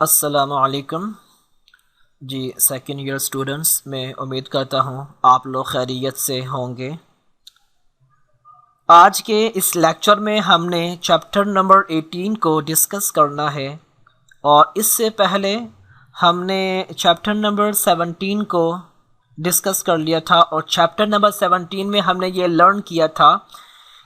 अस्सलामुअलैकुम जी। Second year students, मैं उम्मीद करता हूँ आप लोग खैरियत से होंगे। आज के इस लेक्चर में हमने चैप्टर नंबर 18 को डिस्कस करना है और इससे पहले हमने चैप्टर नंबर 17 को डिस्कस कर लिया था और चैप्टर नंबर 17 में हमने ये लर्न किया था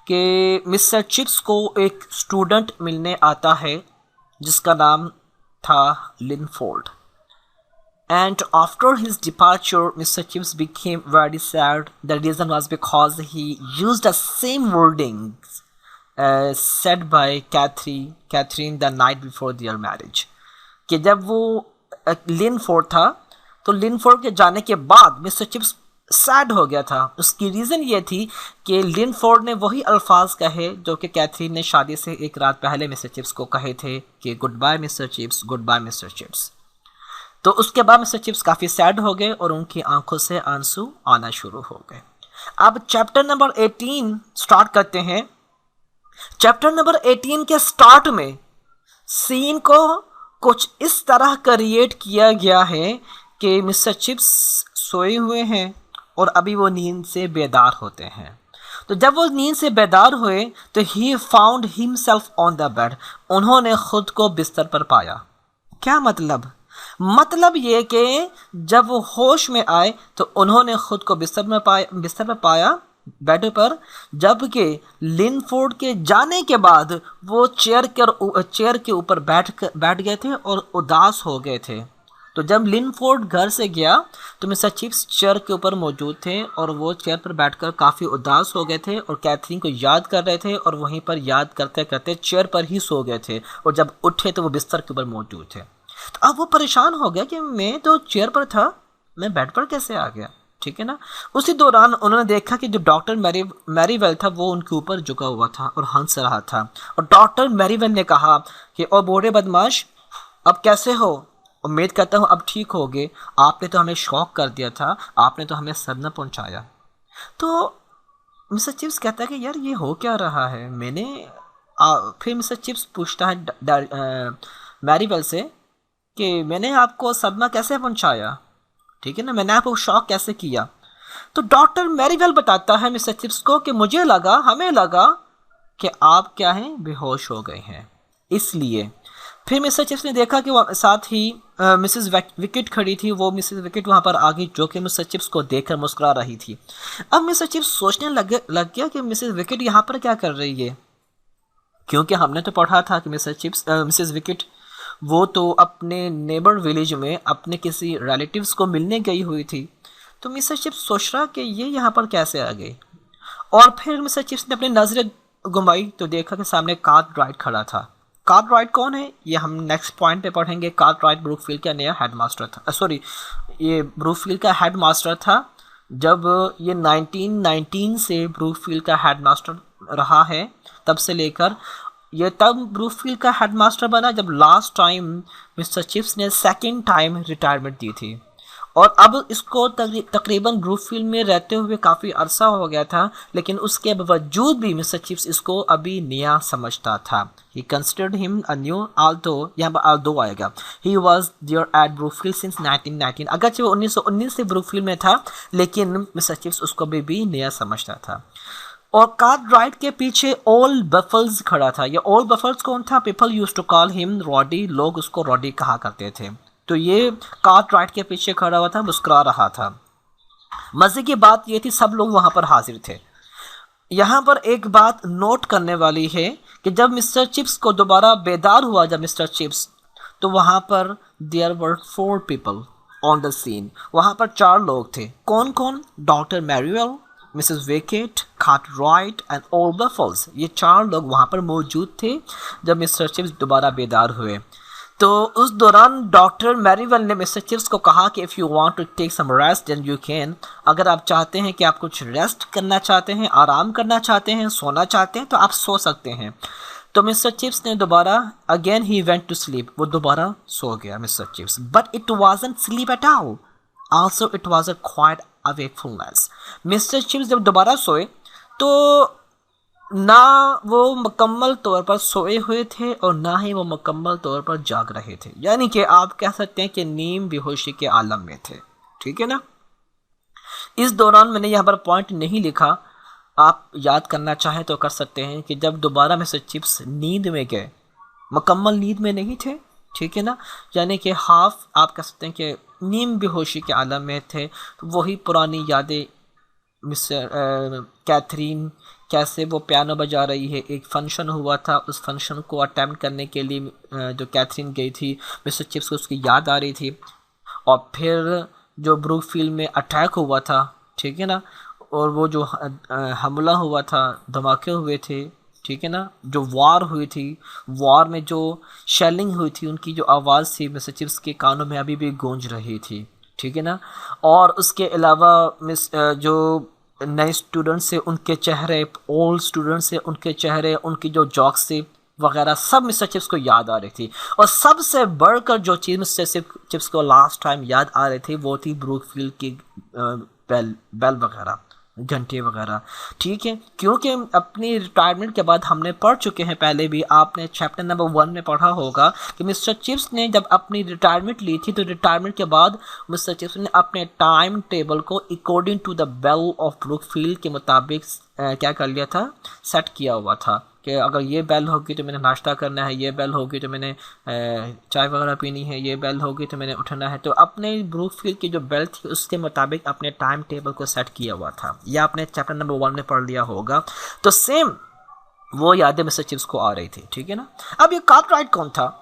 कि मिस्टर चिप्स को एक स्टूडेंट मिलने आता है जिसका नाम था लिनफोर्ड। And after his departure, Mr. Chips became very sad. The reason was because he used the same wordings said by Catherine the night before their marriage. कि जब वो लिनफोर्ड था तो लिनफोर्ड के जाने के बाद मिस्टर चिप्स सैड हो गया था। उसकी रीज़न ये थी कि लिनफोर्ड ने वही अल्फाज कहे जो कि कैथरीन ने शादी से एक रात पहले मिस्टर चिप्स को कहे थे कि goodbye Mister Chips, goodbye Mister Chips. तो उसके बाद मिस्टर चिप्स काफ़ी सैड हो गए और उनकी आंखों से आंसू आना शुरू हो गए। अब चैप्टर नंबर 18 स्टार्ट करते हैं। चैप्टर नंबर 18 के स्टार्ट में सीन को कुछ इस तरह क्रिएट किया गया है कि मिस्टर चिप्स सोए हुए हैं और अभी वो नींद से बेदार होते हैं। तो जब वो नींद से बेदार हुए तो he found himself on the bed. उन्होंने खुद को बिस्तर पर पाया। क्या मतलब ये कि जब वो होश में आए तो उन्होंने खुद को बिस्तर में पाया बेड पर, जबकि लिनफोर्ड के जाने के बाद वो चेयर के ऊपर बैठ गए थे और उदास हो गए थे। तो जब लिनफोर्ड घर से गया तो मिस्टर चिप्स चेयर के ऊपर मौजूद थे और वो चेयर पर बैठकर काफ़ी उदास हो गए थे और कैथरीन को याद कर रहे थे और वहीं पर याद करते करते चेयर पर ही सो गए थे और जब उठे तो वो बिस्तर के ऊपर मौजूद थे। तो अब वो परेशान हो गया कि मैं तो चेयर पर था, मैं बेड पर कैसे आ गया, ठीक है ना। उसी दौरान उन्होंने देखा कि जो डॉक्टर मैरीवेल था वो उनके ऊपर झुका हुआ था और हंस रहा था और डॉक्टर मैरीवेल ने कहा कि ओ बोरे बदमाश, अब कैसे हो? उम्मीद करता हूँ अब ठीक होगे। आपने तो हमें शॉक कर दिया था, आपने तो हमें सदमा पहुँचाया। तो मिस्टर चिप्स कहता है कि यार ये हो क्या रहा है। फिर मिस्टर चिप्स पूछता है मैरीवेल से कि मैंने आपको सदमा कैसे पहुंचाया, ठीक है ना, मैंने आपको शॉक कैसे किया। तो डॉक्टर मैरीवेल बताता है मिस्टर चिप्स को कि हमें लगा कि आप क्या हैं, बेहोश हो गए हैं, इसलिए। फिर मिस्टर चिप्स ने देखा कि साथ ही मिसेस विकेट खड़ी थी। वो मिसेस विकेट वहाँ पर आ गई जो कि मिस्टर चिप्स को देखकर मुस्कुरा रही थी। अब मिस्टर चिप्स सोचने लग गया कि मिसेस विकेट यहाँ पर क्या कर रही है, क्योंकि हमने तो पढ़ा था कि मिसेस विकेट वो तो अपने नेबर विलेज में अपने किसी रिलेटिव्स को मिलने गई हुई थी। तो मिस्टर चिप्स सोच रहा कि ये यहाँ पर कैसे आ गई। और फिर मिस्टर चिप्स ने अपनी नज़रें घुमाई तो देखा कि सामने कार्टराइट खड़ा था। कार्टराइट कौन है ये हम नेक्स्ट पॉइंट पे पढ़ेंगे। कार्टराइट ब्रूकफील्ड का नया हेडमास्टर था, ये ब्रूकफील्ड का हेडमास्टर था। जब ये 1919 से ब्रूकफील्ड का हेडमास्टर रहा है, तब से लेकर ये तब ब्रूकफील्ड का हेडमास्टर बना जब लास्ट टाइम मिस्टर चिप्स ने सेकंड टाइम रिटायरमेंट दी थी। और अब इसको तकरीबन ब्रूकफील्ड में रहते हुए काफ़ी अरसा हो गया था, लेकिन उसके बावजूद भी मिस्टर चिप्स इसको अभी नया समझता था। He considered him a new, although यहाँ पर आल्दो आएगा। He was there at Brookfield since 1919। अगरचे वो 1919 से ब्रूकफील्ड में था, लेकिन मिस्टर चिप्स उसको भी नया समझता था। और कार्टराइट के पीछे ओल्ड बफल्स खड़ा था। ये ओल्ड बफल्स कौन था? People use to call him Roddy, लोग उसको रॉडी कहा करते थे। तो ये कार्टराइट के पीछे खड़ा हुआ था, मुस्कुरा रहा था। मजे की बात ये थी सब लोग वहां पर हाजिर थे। यहाँ पर एक बात नोट करने वाली है कि जब मिस्टर चिप्स को दोबारा बेदार हुआ मिस्टर चिप्स, तो वहां पर there were 4 people on the scene. वहां पर 4 लोग थे। कौन कौन? Doctor Merivale, Mrs Wickett, Cartwright and old Buffles. ये 4 लोग वहाँ पर मौजूद थे जब मिस्टर चिप्स दोबारा बेदार हुए। तो उस दौरान डॉक्टर मैरीवेल ने मिस्टर चिप्स को कहा कि if you want to take some rest then you can. अगर आप चाहते हैं कि आप कुछ रेस्ट करना चाहते हैं, आराम करना चाहते हैं, सोना चाहते हैं, तो आप सो सकते हैं। तो मिस्टर चिप्स ने दोबारा अगेन ही वेंट टू स्लीप। वो दोबारा सो गया Mr Chips, but it wasn't sleep at all, also it was a quite awakefulness. Mr Chips जब दोबारा सोए तो ना वो मुकम्मल तौर पर सोए हुए थे और ना ही वो मुकम्मल तौर पर जाग रहे थे, यानी कि आप कह सकते हैं कि नीम बेहोशी के आलम में थे। ठीक है ना। इस दौरान मैंने यहाँ पर पॉइंट नहीं लिखा, आप याद करना चाहें तो कर सकते हैं कि जब दोबारा मिस्टर चिप्स नींद में गए, मुकम्मल नींद में नहीं थे, ठीक है ना, यानी कि हाफ आप कह सकते हैं कि नीम बेहोशी के आलम में थे। तो वही पुरानी यादें, मिस्टर कैथरीन कैसे वो पियानो बजा रही है, एक फंक्शन हुआ था, उस फंक्शन को अटेम्प्ट करने के लिए जो कैथरीन गई थी, मिस्टर चिप्स को उसकी याद आ रही थी। और फिर जो ब्रूकफील्ड में अटैक हुआ था, ठीक है ना, और वो जो हमला हुआ था, धमाके हुए थे, ठीक है ना, जो वार हुई थी, वार में जो शेलिंग हुई थी, उनकी जो आवाज़ थी मिस्टर चिप्स के कानों में अभी भी गूंज रही थी। ठीक है ना। और उसके अलावा जो नए स्टूडेंट्स थे उनके चेहरे, ओल्ड स्टूडेंट्स थे उनके चेहरे, उनकी जो जॉक्स थी वगैरह सब मिस्टर चिप्स को याद आ रही थी। और सबसे बढ़कर जो चीज़ मिस्टर चिप्स को लास्ट टाइम याद आ रही थी वो थी ब्रूकफील्ड की बेल बेल वगैरह, घंटे वगैरह। ठीक है, क्योंकि अपनी रिटायरमेंट के बाद हमने पढ़ चुके हैं, पहले भी आपने चैप्टर नंबर 1 में पढ़ा होगा कि मिस्टर चिप्स ने जब अपनी रिटायरमेंट ली थी तो रिटायरमेंट के बाद मिस्टर चिप्स ने अपने टाइम टेबल को according to the bell of Brookfield के मुताबिक क्या कर लिया था, सेट किया हुआ था कि अगर ये बेल होगी तो मैंने नाश्ता करना है, ये बेल होगी तो मैंने चाय वगैरह पीनी है, ये बेल होगी तो मैंने उठना है। तो अपने ब्रूकफील्ड की जो बेल थी उसके मुताबिक अपने टाइम टेबल को सेट किया हुआ था। यह आपने चैप्टर नंबर 1 में पढ़ लिया होगा। तो सेम वो यादें मिस्टर चिप्स को आ रही थी। ठीक है ना। अब ये कार्टराइट कौन था?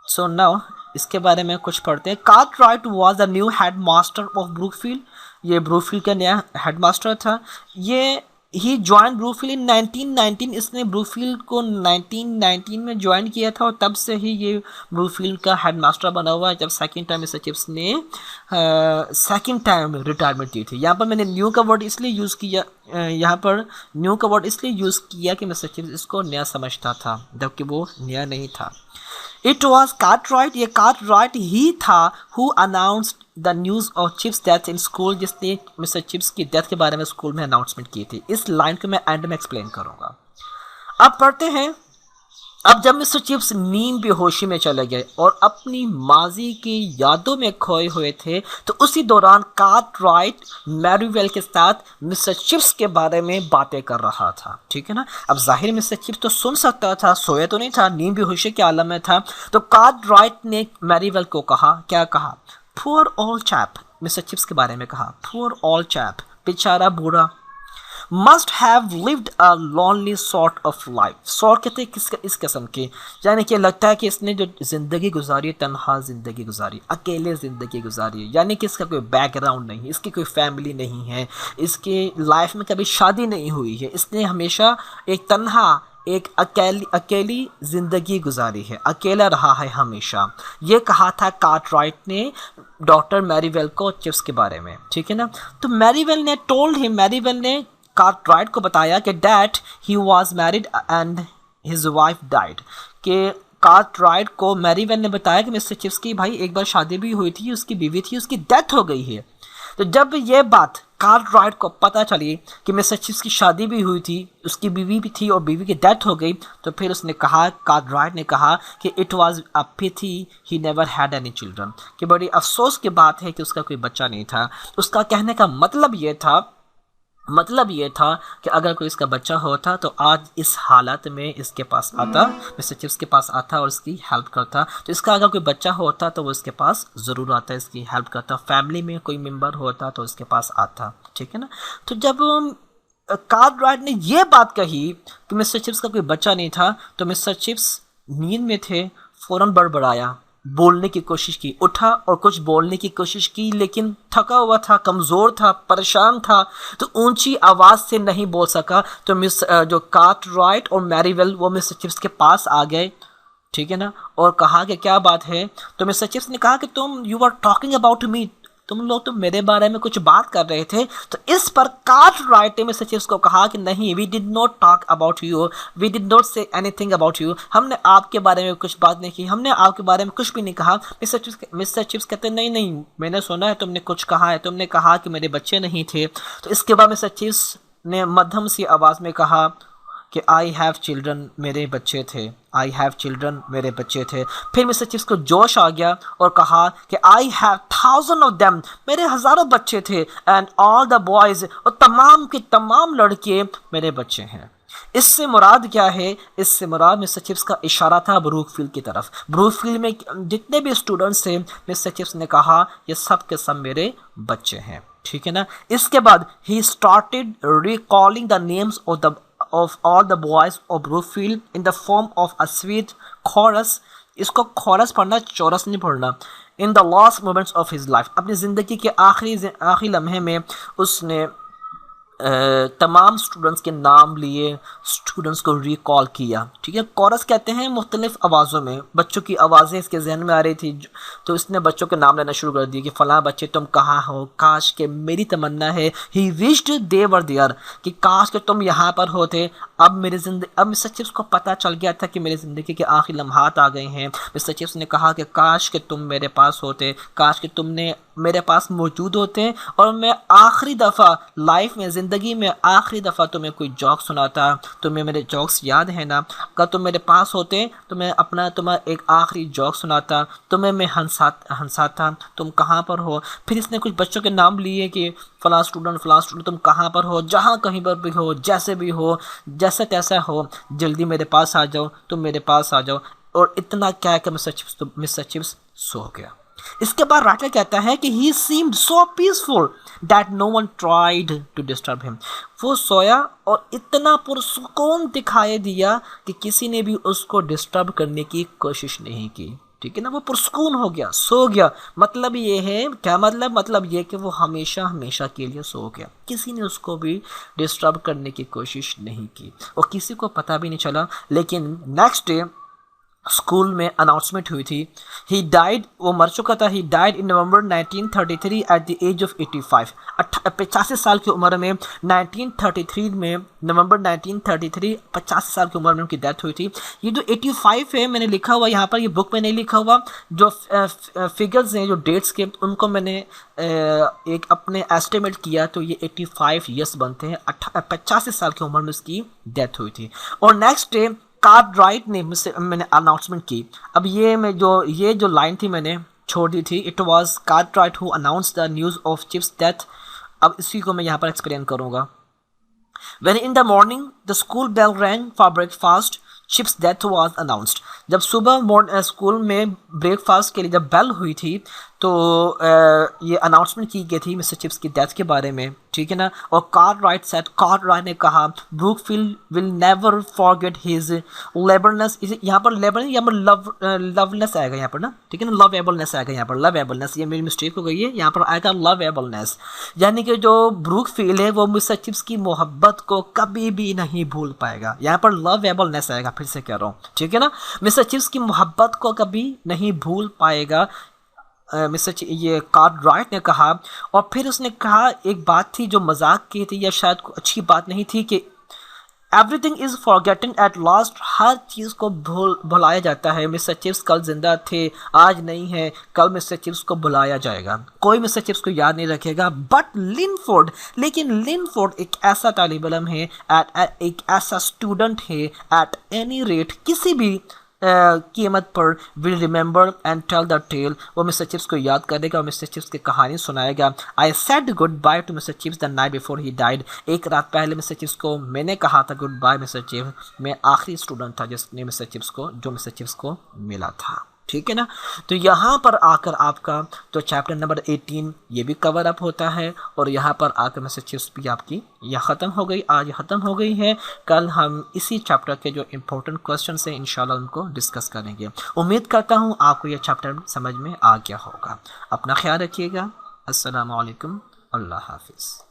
सो नाउ इसके बारे में कुछ पढ़ते हैं। Cartwright was the new head master of Brookfield. ये ब्रूकफील्ड का नया हेड मास्टर था। ये ही ज्वाइन ब्रूकफील्ड इन 1919। इसने ब्रूकफील्ड को 1919 में ज्वाइन किया था और तब से ही ये ब्रूकफील्ड का हेड मास्टर बना हुआ है। जब सेकंड टाइम मिस्टर चिप्स ने सेकंड टाइम रिटायरमेंट ली थी। यहाँ पर मैंने न्यू का वर्ड इसलिए यूज़ किया, यहाँ पर न्यू का वर्ड इसलिए यूज़ किया कि मिस्टर चिप्स इसको नया समझता था जबकि वो नया नहीं था। इट वॉज कार्टराइट, ये कार्टराइट ही था who announced the news of chips death in school, जिसने मिस्टर चिप्स की डेथ के बारे में स्कूल में अनाउंसमेंट की थी। इस लाइन को मैं एंड में एक्सप्लेन करूंगा। अब पढ़ते हैं। अब जब मिस्टर चिप्स नींद बेहोशी में चले गए और अपनी माजी की यादों में खोए हुए थे तो उसी दौरान कार्टराइट मैरीवेल के साथ मिस्टर चिप्स के बारे में बातें कर रहा था। ठीक है ना। अब जाहिर मिस्टर चिप्स तो सुन सकता था, सोया तो नहीं था, नींद बेहोशी के आलम में था। तो कार्टराइट ने मैरीवेल को कहा, क्या कहा? Poor old chap, mister chips के बारे में कहा, पुअर ओल्ड चैप, बेचारा बूढ़ा, must have lived a lonely sort of life. Sort कहते हैं किस इस किस्म की, यानी कि लगता है कि इसने जो ज़िंदगी गुजारी, तन्हा ज़िंदगी गुजारी, अकेले ज़िंदगी गुजारी, यानी कि इसका कोई बैकग्राउंड नहीं, इसकी कोई फैमिली नहीं है, इसके लाइफ में कभी शादी नहीं हुई है, इसने हमेशा एक तन्हा, एक अकेली ज़िंदगी गुजारी है, अकेला रहा है हमेशा। ये कहा था कार्टराइट ने डॉक्टर मैरीवेल को चिप्स के बारे में। ठीक है ना। तो मैरीवेल ने टोल्ड हिम, मैरीवेल ने कार्टराइट को बताया कि that he was married and his wife died, कि कार्टराइट को मैरीवेल ने बताया कि मिस्टर चिप्स की भाई एक बार शादी भी हुई थी, उसकी बीवी थी, उसकी डेथ हो गई है। तो जब ये बात कार्टराइट को पता चली कि मिस्टर चिप्स की शादी भी हुई थी, उसकी बीवी भी थी और बीवी की डेथ हो गई, तो फिर उसने कहा, कार्टराइट ने कहा कि it was a pity he never had any children, कि बड़ी अफसोस की बात है कि उसका कोई बच्चा नहीं था। उसका कहने का मतलब ये था कि अगर कोई इसका बच्चा होता तो आज इस हालत में इसके पास आता, मिस्टर चिप्स के पास आता और इसकी हेल्प करता। तो इसका अगर कोई बच्चा होता तो वो इसके पास ज़रूर आता, इसकी हेल्प करता, फैमिली में कोई मेंबर होता तो इसके पास आता। ठीक है ना। तो जब कार्टराइट ने ये बात कही कि मिस्टर चिप्स का कोई बच्चा नहीं था तो मिस्टर चिप्स नींद में थे, फ़ौरन बड़बड़ाया, बोलने की कोशिश की, उठा और कुछ बोलने की कोशिश की, लेकिन थका हुआ था, कमज़ोर था, परेशान था, तो ऊंची आवाज़ से नहीं बोल सका। तो जो कार्टराइट और मैरीवेल वो मिस्टर चिप्स के पास आ गए। ठीक है ना। और कहा कि क्या बात है? तो मिस्टर चिप्स ने कहा कि you are talking about me, तुम लोग तो मेरे बारे में कुछ बात कर रहे थे। तो इस पर कार्टराइट ने मिस्टर चिप्स को कहा कि नहीं, we did not talk about you, we did not say anything about you, हमने आपके बारे में कुछ बात नहीं की, हमने आपके बारे में कुछ भी नहीं कहा। मिस्टर चिप्स कहते नहीं, मैंने सुना है तुमने कुछ कहा है, तुमने कहा कि मेरे बच्चे नहीं थे। तो इसके बाद मिस्टर चिप्स ने मध्यम सी आवाज़ में कहा कि आई हैव चिल्ड्रन, मेरे बच्चे थे, आई हैव चिल्ड्रन, मेरे बच्चे थे। फिर मिस्टर चिप्स को जोश आ गया और कहा कि I have thousand of them, मेरे हज़ारों बच्चे थे, एंड ऑल द बॉयज़, और तमाम के तमाम लड़के मेरे बच्चे हैं। इससे मुराद क्या है? इससे मुराद मिस्टर चिप्स का इशारा था ब्रूकफील्ड की तरफ। ब्रूकफील्ड में जितने भी स्टूडेंट्स थे, मिस्टर चिप्स ने कहा ये सब के सब मेरे बच्चे हैं, ठीक है ना। इसके बाद he started recalling the names of all the boys of Brookfield in the form of a sweet chorus। इसको chorus पढ़ना, चौरस नहीं पढ़ना। In the last moments of his life, अपनी ज़िंदगी के आखिरी लम्हे में उसने तमाम स्टूडेंट्स के नाम लिए, स्टूडेंट्स को रिकॉल किया, ठीक है। कोरस कहते हैं मुख्तलिफ आवाज़ों में, बच्चों की आवाज़ें इसके जहन में आ रही थी, तो इसने बच्चों के नाम लेना शुरू कर दिया कि फ़लाँ बच्चे तुम कहाँ हो, काश के मेरी तमन्ना है, he wished they were there, कि काश के तुम यहाँ पर होते। अब मिस्टर चिप्स को पता चल गया था कि मेरी ज़िंदगी के आखिरी लम्हात आ गए हैं। मिस्टर चिप्स ने कहा कि काश के तुम मेरे पास होते, काश के तुमने मेरे पास मौजूद होते और मैं आखिरी दफ़ा लाइफ में, ज़िंदगी में आखिरी दफ़ा तुम्हें कोई जोक सुनाता। तुम्हें मेरे जोक्स याद है ना? अगर तुम मेरे पास होते तो मैं तुम्हें एक आखिरी जोक सुनाता, तुम्हें मैं हंसाता। तुम कहाँ पर हो? फिर इसने कुछ बच्चों के नाम लिए कि फ़लाँ स्टूडेंट तुम कहाँ पर हो, जहाँ कहीं पर भी हो, जैसे भी हो, जैसा तैसा हो, जल्दी मेरे पास आ जाओ, तुम मेरे पास आ जाओ। और इतना क्या है कि मिस्टर चिप्स सो गया। इसके बाद राइटर कहता है कि he seemed so peaceful that no one tried to disturb him। वो सोया और इतना पुरसुकून दिखाई दिया कि किसी ने भी उसको डिस्टर्ब करने की कोशिश नहीं की, ठीक है ना। वो पुरसुकून हो गया, सो गया। मतलब ये है क्या? मतलब ये कि वो हमेशा हमेशा के लिए सो गया, किसी ने उसको भी डिस्टर्ब करने की कोशिश नहीं की और किसी को पता भी नहीं चला। लेकिन नेक्स्ट डे स्कूल में अनाउंसमेंट हुई थी, ही डाइड, वो मर चुका था। He died in November 1933 at the age of 85। 85 साल की उम्र में 1933 में, नवंबर 1933, 85 साल की उम्र में उनकी डेथ हुई थी। ये जो 85 है मैंने लिखा हुआ यहाँ पर, ये बुक में नहीं लिखा हुआ, जो फिगर्स हैं, जो डेट्स के, उनको मैंने एक अपने एस्टिमेट किया तो ये 85 ईयर्स बनते हैं। 85 साल की उम्र में उसकी डेथ हुई थी। और नेक्स्ट डे कार्टराइट ने मैंने अनाउंसमेंट की। अब ये जो लाइन थी मैंने छोड़ दी थी, it was Cartwright who announce the news of chips death. अब इसी को मैं यहाँ पर एक्सप्लेन करूँगा। When in the morning the school bell rang for breakfast, chips death was announced. जब सुबह स्कूल में ब्रेकफास्ट के लिए जब बेल हुई थी तो ये अनाउंसमेंट की गई थी मिस्टर चिप्स की डेथ के बारे में, ठीक है ना। और कार्टराइट ने कहा Brookfield will never forget his lovableness. यहाँ पर लवनेस आएगा यहाँ पर ना, ठीक है ना, लवेबलनेस आएगा यहाँ पर, लवेबलनेस, ये मेरी मिस्टेक हो गई है, यहाँ पर आएगा लवेबलनेस। यानी कि जो ब्रूकफील्ड है वो मिस्टर चिप्स की मोहब्बत को कभी भी नहीं भूल पाएगा। यहाँ पर लवेबलनेस आएगा, फिर से कह रहा हूँ, ठीक है ना। मिस्टर चिप्स की मोहब्बत को कभी नहीं भूल पाएगा, ये कार्टराइट ने कहा। और फिर उसने कहा एक बात थी जो मजाक की थी या शायद अच्छी बात नहीं थी कि everything is forgetting at last, हर चीज़ को भुलाया जाता है। मिस्टर चिप्स कल जिंदा थे, आज नहीं है, कल मिस्टर चिप्स को भुलाया जाएगा, कोई मिस्टर चिप्स को याद नहीं रखेगा। बट लेकिन लिनफोर्ड एक ऐसा तालिब इल्म है, एक ऐसा स्टूडेंट है, एट एनी रेट, किसी भी कीमत पर, will remember and tell the tale, वो मिस्टर चिप्स को याद करेगा और मिस्टर चिप्स की कहानी सुनाएगा। I said goodbye to Mister Chips the night before he died, एक रात पहले मिस्टर चिप्स को मैंने कहा था गुड बाय मिस्टर चिप्स। मैं आखिरी स्टूडेंट था जिसने मिस्टर चिप्स को मिला था, ठीक है ना। तो यहाँ पर आकर आपका तो चैप्टर नंबर 18 ये भी कवर अप होता है और यहाँ पर आकर मिस्टर चिप्स भी आपकी यह ख़त्म हो गई, आज ख़त्म हो गई है। कल हम इसी चैप्टर के जो इम्पोर्टेंट क्वेश्चन हैं इंशाल्लाह उनको डिस्कस करेंगे। उम्मीद करता हूँ आपको यह चैप्टर समझ में आ गया होगा। अपना ख्याल रखिएगा। अस्सलामु अलैकुम, अल्लाह हाफिज़।